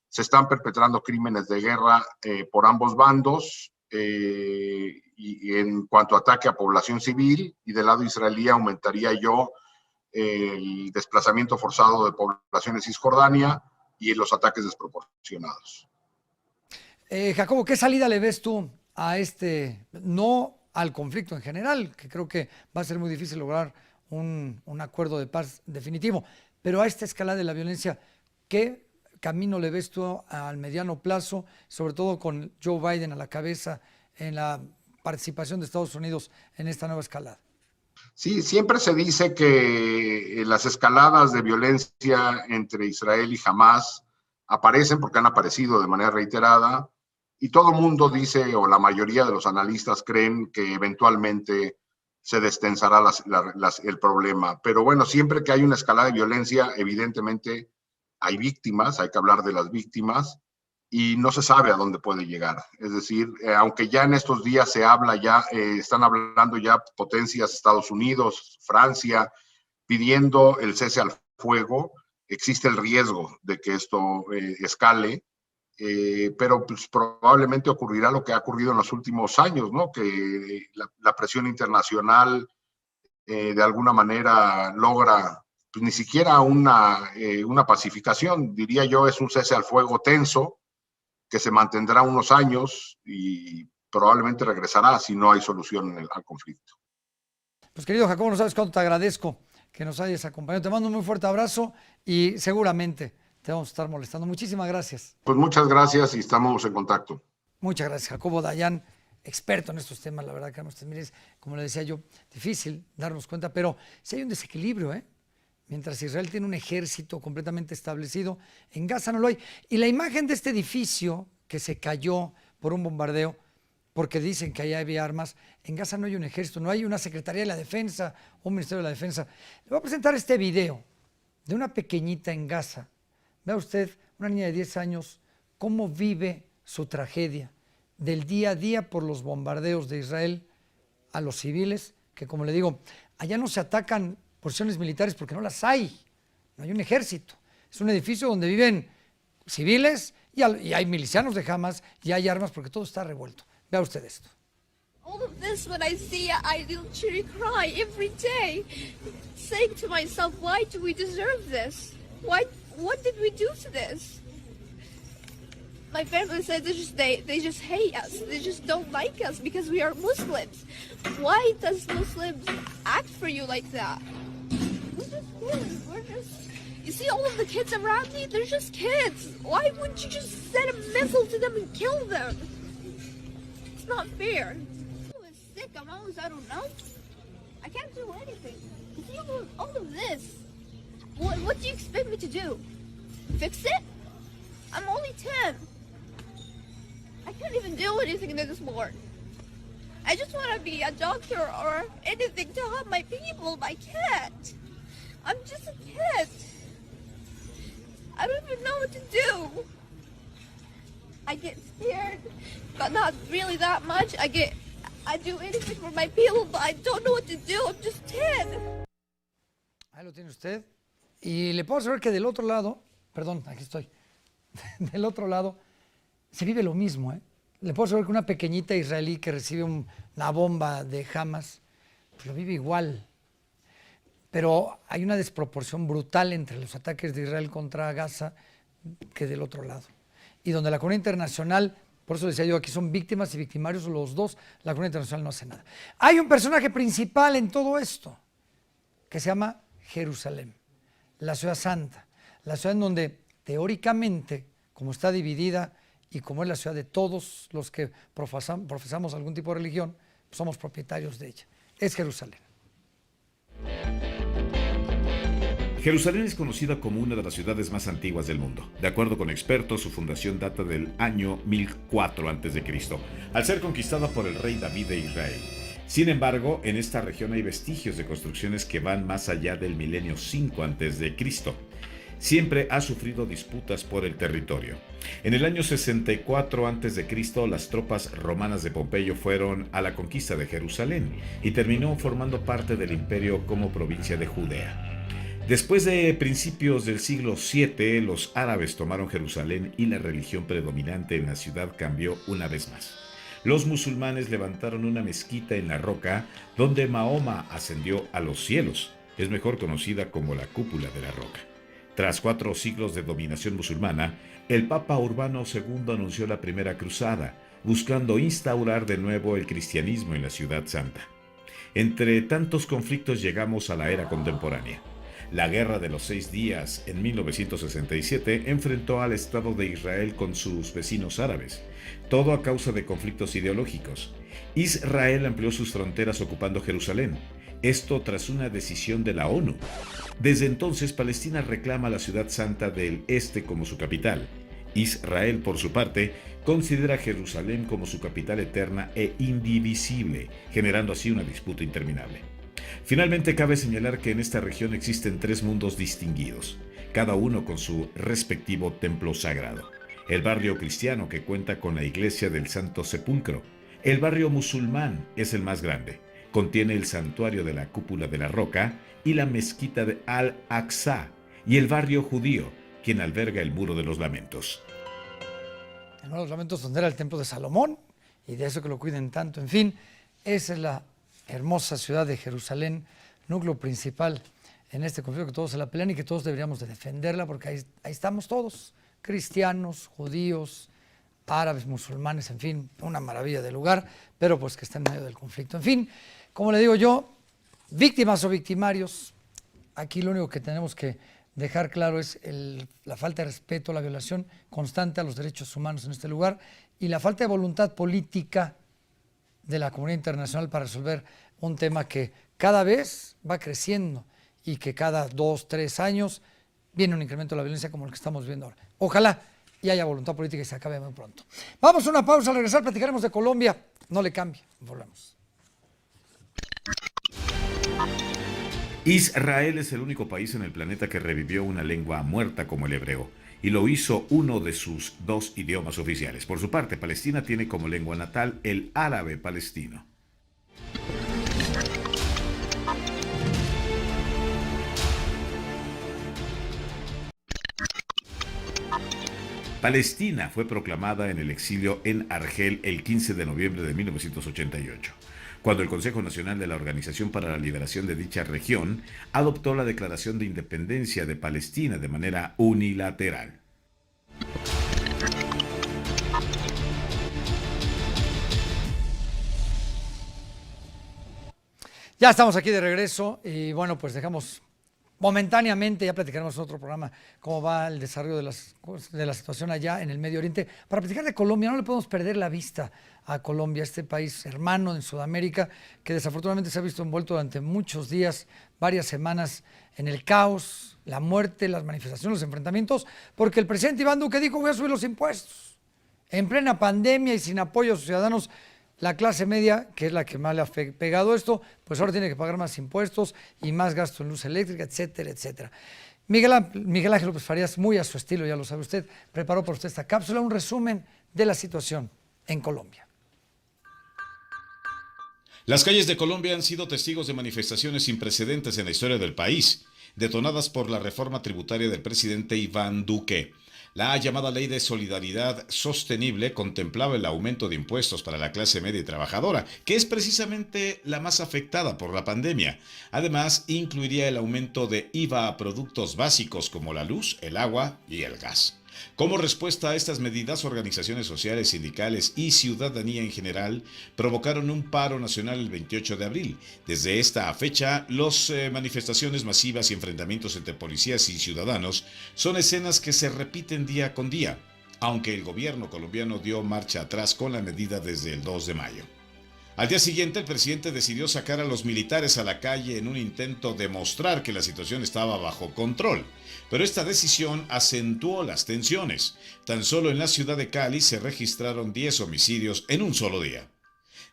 se están perpetrando crímenes de guerra por ambos bandos y en cuanto a ataque a población civil, y del lado israelí aumentaría yo el desplazamiento forzado de población en Cisjordania y los ataques desproporcionados.
Jacobo, ¿qué salida le ves tú a no al conflicto en general, que creo que va a ser muy difícil lograr un acuerdo de paz definitivo, pero a esta escalada de la violencia, ¿qué camino le ves tú al mediano plazo, sobre todo con Joe Biden a la cabeza en la participación de Estados Unidos en esta nueva escalada?
Sí, siempre se dice que las escaladas de violencia entre Israel y Hamás aparecen porque han aparecido de manera reiterada y todo el mundo dice, o la mayoría de los analistas creen que eventualmente se destensará el problema. Pero bueno, siempre que hay una escalada de violencia, evidentemente hay víctimas, hay que hablar de las víctimas y no se sabe a dónde puede llegar. Es decir, aunque ya en estos días se habla, están hablando ya potencias, Estados Unidos, Francia, pidiendo el cese al fuego, existe el riesgo de que esto escale, pero pues, probablemente ocurrirá lo que ha ocurrido en los últimos años, ¿no? Que la presión internacional de alguna manera logra pues, ni siquiera una pacificación, diría yo, es un cese al fuego tenso, que se mantendrá unos años y probablemente regresará si no hay solución al conflicto.
Pues querido Jacobo, no sabes cuánto te agradezco que nos hayas acompañado. Te mando un muy fuerte abrazo y seguramente te vamos a estar molestando. Muchísimas gracias.
Pues muchas gracias y estamos en contacto.
Muchas gracias, Jacobo Dayan, experto en estos temas. La verdad que es, como le decía yo, difícil darnos cuenta, pero sí hay un desequilibrio, ¿eh? Mientras Israel tiene un ejército completamente establecido, en Gaza no lo hay. Y la imagen de este edificio que se cayó por un bombardeo, porque dicen que allá había armas, en Gaza no hay un ejército, no hay una Secretaría de la Defensa, un Ministerio de la Defensa. Le voy a presentar este video de una pequeñita en Gaza. Vea usted, una niña de 10 años, cómo vive su tragedia del día a día por los bombardeos de Israel a los civiles, que como le digo, allá no se atacan posiciones militares porque no las hay, no hay un ejército. Es un edificio donde viven civiles y hay milicianos de Hamas y hay armas porque todo está revuelto. Vea usted esto.
All of this, when I see it, I literally cry every day, saying to myself, why do we deserve this? What did we do to this? My family said they just hate us. They just don't like us because we are Muslims. Why does Muslims act for you like that? We're just kids. You see all of the kids around me? They're just kids. Why wouldn't you just send a missile to them and kill them? It's not fair. I was sick. I don't know. I can't do anything. You see all of this? What do you expect me to do? Fix it? I'm only 10. I can't even do anything anymore. I just want to be a doctor or anything to help my people, but I can't. I'm just a kid. I don't even know what to do. I get scared, but not really that much. I do anything for my people, but I don't know what to do. I'm just 10.
Ahí lo tiene usted. Y le puedo asegurar que del otro lado, perdón, aquí estoy, del otro lado se vive lo mismo, ¿eh? Le puedo asegurar que una pequeñita israelí que recibe una bomba de Hamas, pues lo vive igual. Pero hay una desproporción brutal entre los ataques de Israel contra Gaza que del otro lado. Y donde la comunidad internacional, por eso decía yo, aquí son víctimas y victimarios los dos, la comunidad internacional no hace nada. Hay un personaje principal en todo esto, que se llama Jerusalén, la ciudad santa, la ciudad en donde teóricamente, como está dividida y como es la ciudad de todos los que profesamos algún tipo de religión, pues somos propietarios de ella. Es Jerusalén.
Jerusalén es conocida como una de las ciudades más antiguas del mundo. De acuerdo con expertos, su fundación data del año 1004 a.C., al ser conquistada por el rey David de Israel. Sin embargo, en esta región hay vestigios de construcciones que van más allá del milenio 5 a.C. Siempre ha sufrido disputas por el territorio. En el año 64 a.C., las tropas romanas de Pompeyo fueron a la conquista de Jerusalén y terminó formando parte del imperio como provincia de Judea. Después de principios del siglo VII, los árabes tomaron Jerusalén y la religión predominante en la ciudad cambió una vez más. Los musulmanes levantaron una mezquita en la roca donde Mahoma ascendió a los cielos. Es mejor conocida como la Cúpula de la Roca. Tras 4 siglos de dominación musulmana, el Papa Urbano II anunció la Primera Cruzada, buscando instaurar de nuevo el cristianismo en la Ciudad Santa. Entre tantos conflictos llegamos a la era contemporánea. La Guerra de los 6 Días en 1967 enfrentó al Estado de Israel con sus vecinos árabes, todo a causa de conflictos ideológicos. Israel amplió sus fronteras ocupando Jerusalén, esto tras una decisión de la ONU. Desde entonces, Palestina reclama la Ciudad Santa del Este como su capital. Israel, por su parte, considera Jerusalén como su capital eterna e indivisible, generando así una disputa interminable. Finalmente, cabe señalar que en esta región existen 3 mundos distinguidos, cada uno con su respectivo templo sagrado. El barrio cristiano, que cuenta con la iglesia del Santo Sepulcro. El barrio musulmán es el más grande. Contiene el santuario de la Cúpula de la Roca y la mezquita de Al-Aqsa. Y el barrio judío, quien alberga el Muro de los Lamentos.
El Muro de los Lamentos, donde era el templo de Salomón, y de eso que lo cuiden tanto. En fin, esa es la hermosa ciudad de Jerusalén, núcleo principal en este conflicto, que todos se la pelean y que todos deberíamos de defenderla, porque ahí estamos todos, cristianos, judíos, árabes, musulmanes, en fin, una maravilla de lugar, pero pues que está en medio del conflicto. En fin, como le digo yo, víctimas o victimarios. Aquí lo único que tenemos que dejar claro es la falta de respeto, la violación constante a los derechos humanos en este lugar y la falta de voluntad política de la comunidad internacional para resolver un tema que cada vez va creciendo y que cada 2, 3 años viene un incremento de la violencia como el que estamos viendo ahora. Ojalá y haya voluntad política y se acabe muy pronto. Vamos a una pausa, al regresar platicaremos de Colombia. No le cambie, volvemos.
Israel es el único país en el planeta que revivió una lengua muerta como el hebreo, y lo hizo uno de sus 2 idiomas oficiales. Por su parte, Palestina tiene como lengua natal el árabe palestino. Palestina fue proclamada en el exilio en Argel el 15 de noviembre de 1988, cuando el Consejo Nacional de la Organización para la Liberación de dicha región adoptó la Declaración de Independencia de Palestina de manera unilateral.
Ya estamos aquí de regreso y bueno, pues dejamos momentáneamente, ya platicaremos en otro programa cómo va el desarrollo de la situación allá en el Medio Oriente. Para platicar de Colombia, no le podemos perder la vista a Colombia, este país hermano en Sudamérica, que desafortunadamente se ha visto envuelto durante muchos días, varias semanas, en el caos, la muerte, las manifestaciones, los enfrentamientos, porque el presidente Iván Duque dijo: voy a subir los impuestos. En plena pandemia y sin apoyo a sus ciudadanos, la clase media, que es la que más le ha pegado esto, pues ahora tiene que pagar más impuestos y más gasto en luz eléctrica, etcétera, etcétera. Miguel Ángel López Farías, muy a su estilo, ya lo sabe usted, preparó para usted esta cápsula, un resumen de la situación en Colombia.
Las calles de Colombia han sido testigos de manifestaciones sin precedentes en la historia del país, detonadas por la reforma tributaria del presidente Iván Duque. La llamada Ley de Solidaridad Sostenible contemplaba el aumento de impuestos para la clase media y trabajadora, que es precisamente la más afectada por la pandemia. Además, incluiría el aumento de IVA a productos básicos como la luz, el agua y el gas. Como respuesta a estas medidas, organizaciones sociales, sindicales y ciudadanía en general provocaron un paro nacional el 28 de abril. Desde esta fecha, las manifestaciones masivas y enfrentamientos entre policías y ciudadanos son escenas que se repiten día con día, aunque el gobierno colombiano dio marcha atrás con la medida desde el 2 de mayo. Al día siguiente, el presidente decidió sacar a los militares a la calle en un intento de mostrar que la situación estaba bajo control. Pero esta decisión acentuó las tensiones. Tan solo en la ciudad de Cali se registraron 10 homicidios en un solo día.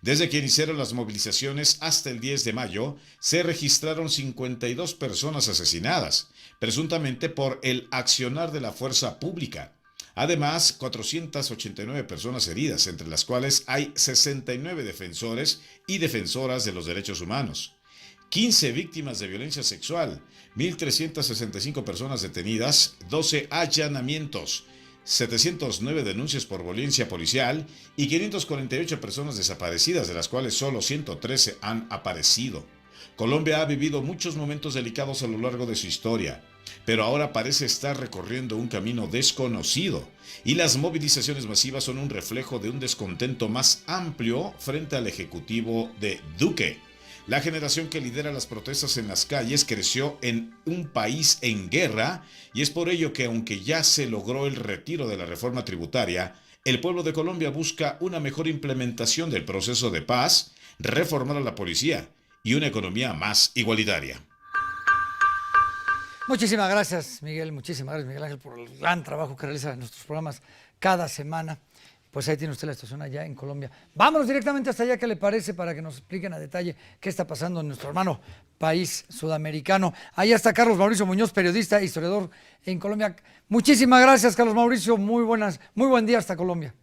Desde que iniciaron las movilizaciones hasta el 10 de mayo, se registraron 52 personas asesinadas, presuntamente por el accionar de la fuerza pública. Además, 489 personas heridas, entre las cuales hay 69 defensores y defensoras de los derechos humanos. 15 víctimas de violencia sexual, 1.365 personas detenidas, 12 allanamientos, 709 denuncias por violencia policial y 548 personas desaparecidas, de las cuales solo 113 han aparecido. Colombia ha vivido muchos momentos delicados a lo largo de su historia, pero ahora parece estar recorriendo un camino desconocido, y las movilizaciones masivas son un reflejo de un descontento más amplio frente al ejecutivo de Duque. La generación que lidera las protestas en las calles creció en un país en guerra, y es por ello que, aunque ya se logró el retiro de la reforma tributaria, el pueblo de Colombia busca una mejor implementación del proceso de paz, reformar a la policía y una economía más igualitaria.
Muchísimas gracias, Miguel Ángel, por el gran trabajo que realiza en nuestros programas cada semana. Pues ahí tiene usted la situación allá en Colombia. Vámonos directamente hasta allá, ¿qué le parece? Para que nos expliquen a detalle qué está pasando en nuestro hermano país sudamericano. Allá está Carlos Mauricio Muñoz, periodista e historiador en Colombia. Muchísimas gracias, Carlos Mauricio. Muy buen día hasta Colombia.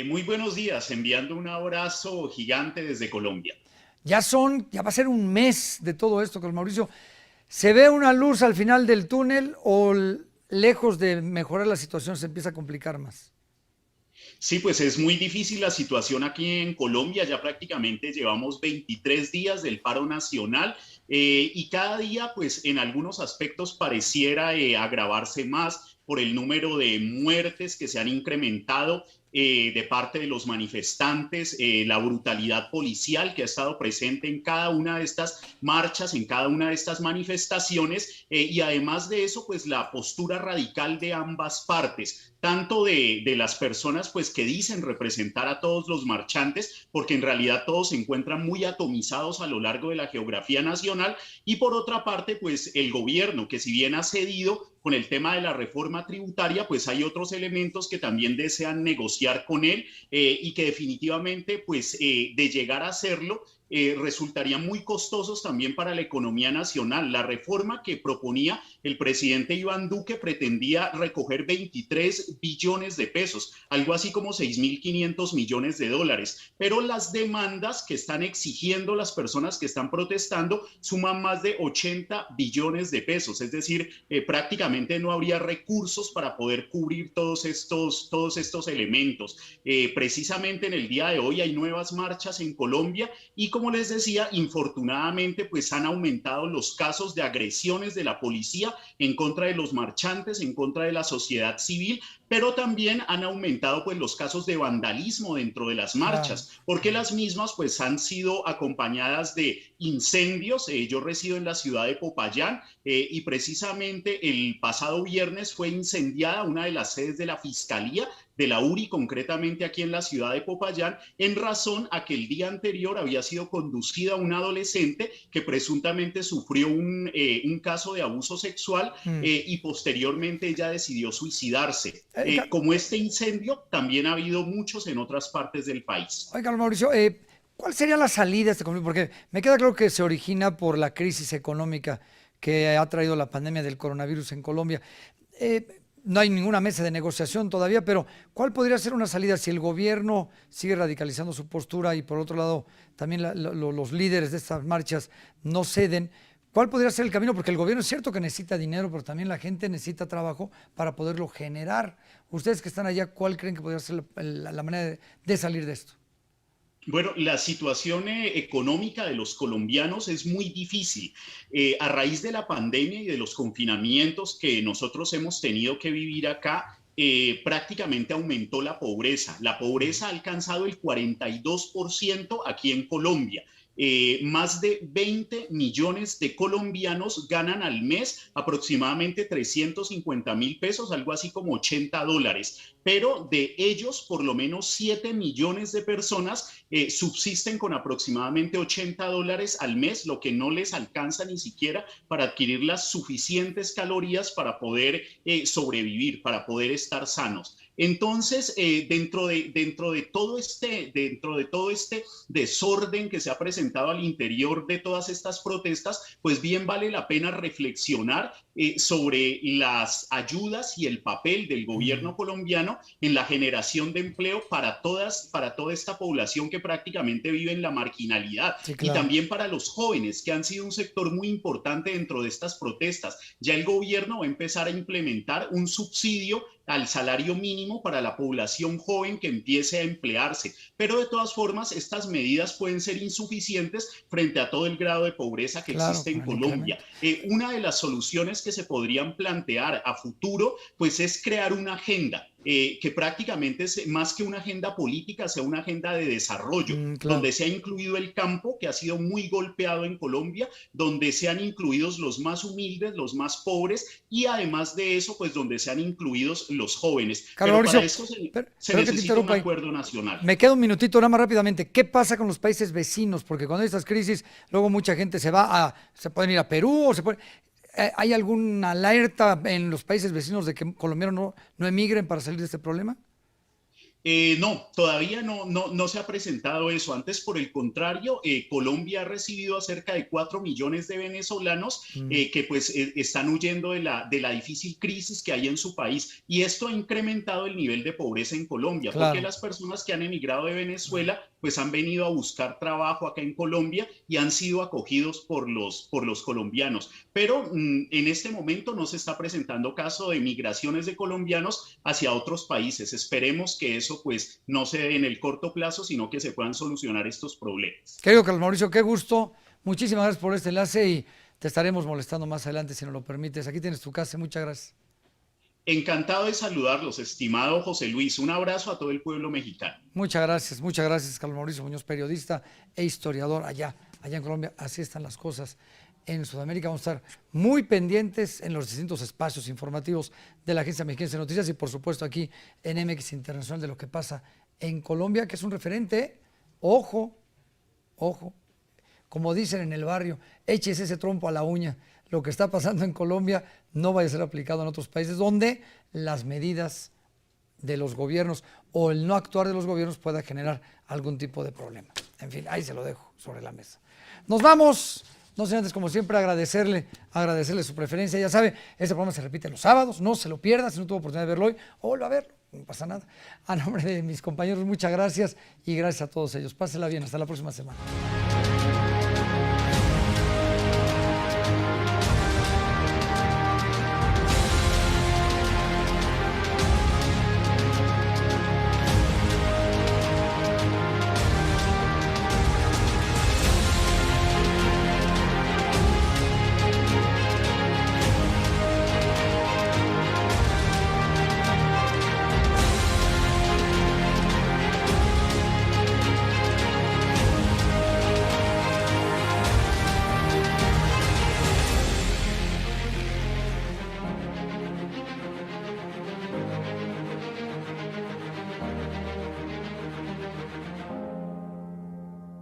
Muy buenos días, enviando un abrazo gigante desde Colombia.
Ya va a ser un mes de todo esto, Carlos Mauricio. ¿Se ve una luz al final del túnel o lejos de mejorar la situación se empieza a complicar más?
Sí, pues es muy difícil la situación aquí en Colombia. Ya prácticamente llevamos 23 días del paro nacional y cada día, pues en algunos aspectos pareciera agravarse más por el número de muertes que se han incrementado de parte de los manifestantes, la brutalidad policial que ha estado presente en cada una de estas marchas, en cada una de estas manifestaciones, y además de eso, pues la postura radical de ambas partes, tanto de las personas pues que dicen representar a todos los marchantes, porque en realidad todos se encuentran muy atomizados a lo largo de la geografía nacional, y por otra parte pues el gobierno, que si bien ha cedido con el tema de la reforma tributaria, pues hay otros elementos que también desean negociar con él, y que definitivamente pues de llegar a hacerlo resultarían muy costosos también para la economía nacional. La reforma que proponía el presidente Iván Duque pretendía recoger 23 billones de pesos, algo así como 6.500 millones de dólares, pero las demandas que están exigiendo las personas que están protestando suman más de 80 billones de pesos, es decir, prácticamente no habría recursos para poder cubrir todos estos elementos. Precisamente en el día de hoy hay nuevas marchas en Colombia y, como les decía, infortunadamente pues han aumentado los casos de agresiones de la policía en contra de los marchantes, en contra de la sociedad civil, pero también han aumentado pues los casos de vandalismo dentro de las marchas, porque las mismas pues han sido acompañadas de incendios. Yo resido en la ciudad de Popayán, y precisamente el pasado viernes fue incendiada una de las sedes de la Fiscalía de la URI, concretamente aquí en la ciudad de Popayán, en razón a que el día anterior había sido conducida una adolescente que presuntamente sufrió un caso de abuso sexual, y posteriormente ella decidió suicidarse. Como este incendio, también ha habido muchos en otras partes del país.
Oiga, Mauricio, ¿cuál sería la salida a este conflicto? Porque me queda claro que se origina por la crisis económica que ha traído la pandemia del coronavirus en Colombia. No hay ninguna mesa de negociación todavía, pero ¿cuál podría ser una salida si el gobierno sigue radicalizando su postura y por otro lado también los líderes de estas marchas no ceden? ¿Cuál podría ser el camino? Porque el gobierno es cierto que necesita dinero, pero también la gente necesita trabajo para poderlo generar. Ustedes que están allá, ¿cuál creen que podría ser la manera de salir de esto?
Bueno, la situación económica de los colombianos es muy difícil. A raíz de la pandemia y de los confinamientos que nosotros hemos tenido que vivir acá, prácticamente aumentó la pobreza. La pobreza ha alcanzado el 42% aquí en Colombia. Más de 20 millones de colombianos ganan al mes aproximadamente 350.000 pesos, algo así como $80, pero de ellos por lo menos 7 millones de personas subsisten con aproximadamente $80 al mes, lo que no les alcanza ni siquiera para adquirir las suficientes calorías para poder sobrevivir, para poder estar sanos. Entonces, dentro de todo este desorden que se ha presentado al interior de todas estas protestas, pues bien vale la pena reflexionar sobre las ayudas y el papel del gobierno colombiano en la generación de empleo para toda esta población que prácticamente vive en la marginalidad. Sí, claro. Y también para los jóvenes, que han sido un sector muy importante dentro de estas protestas. Ya el gobierno va a empezar a implementar un subsidio al salario mínimo para la población joven que empiece a emplearse. Pero de todas formas, estas medidas pueden ser insuficientes frente a todo el grado de pobreza que existe en Colombia. Una de las soluciones que se podrían plantear a futuro, pues es crear una agenda que prácticamente es más que una agenda política, sea una agenda de desarrollo, donde se ha incluido el campo, que ha sido muy golpeado en Colombia, donde se han incluidos los más humildes, los más pobres, y además de eso, pues donde se han incluido los jóvenes.
Carlos
pero para
Mauricio,
eso se necesita un acuerdo nacional.
Me queda un minutito nada más rápidamente. ¿Qué pasa con los países vecinos? Porque cuando hay estas crisis, luego mucha gente se pueden ir a Perú o se pueden... ¿Hay alguna alerta en los países vecinos de que colombianos no emigren para salir de este problema?
No, todavía no se ha presentado eso. Antes, por el contrario, Colombia ha recibido a cerca de 4 millones de venezolanos que pues están huyendo de la difícil crisis que hay en su país. Y esto ha incrementado el nivel de pobreza en Colombia, porque las personas que han emigrado de Venezuela pues han venido a buscar trabajo acá en Colombia y han sido acogidos por los colombianos. Pero en este momento no se está presentando caso de migraciones de colombianos hacia otros países. Esperemos que eso pues no se dé en el corto plazo, sino que se puedan solucionar estos problemas.
Querido Carlos Mauricio, qué gusto. Muchísimas gracias por este enlace y te estaremos molestando más adelante si nos lo permites. Aquí tienes tu casa. Muchas gracias.
Encantado de saludarlos, estimado José Luis. Un abrazo a todo el pueblo mexicano.
Muchas gracias, Carlos Mauricio Muñoz, periodista e historiador allá en Colombia. Así están las cosas en Sudamérica. Vamos a estar muy pendientes en los distintos espacios informativos de la Agencia Mexicana de Noticias y por supuesto aquí en MX Internacional de lo que pasa en Colombia, que es un referente. Ojo, como dicen en el barrio, échese ese trompo a la uña. Lo que está pasando en Colombia no vaya a ser aplicado en otros países donde las medidas de los gobiernos o el no actuar de los gobiernos pueda generar algún tipo de problema. En fin, ahí se lo dejo sobre la mesa. Nos vamos. No sin antes, como siempre, agradecerle su preferencia. Ya sabe, este programa se repite los sábados, no se lo pierda. Si no tuvo oportunidad de verlo hoy, o vuelva a verlo, no pasa nada. A nombre de mis compañeros, muchas gracias y gracias a todos ellos. Pásela bien, hasta la próxima semana.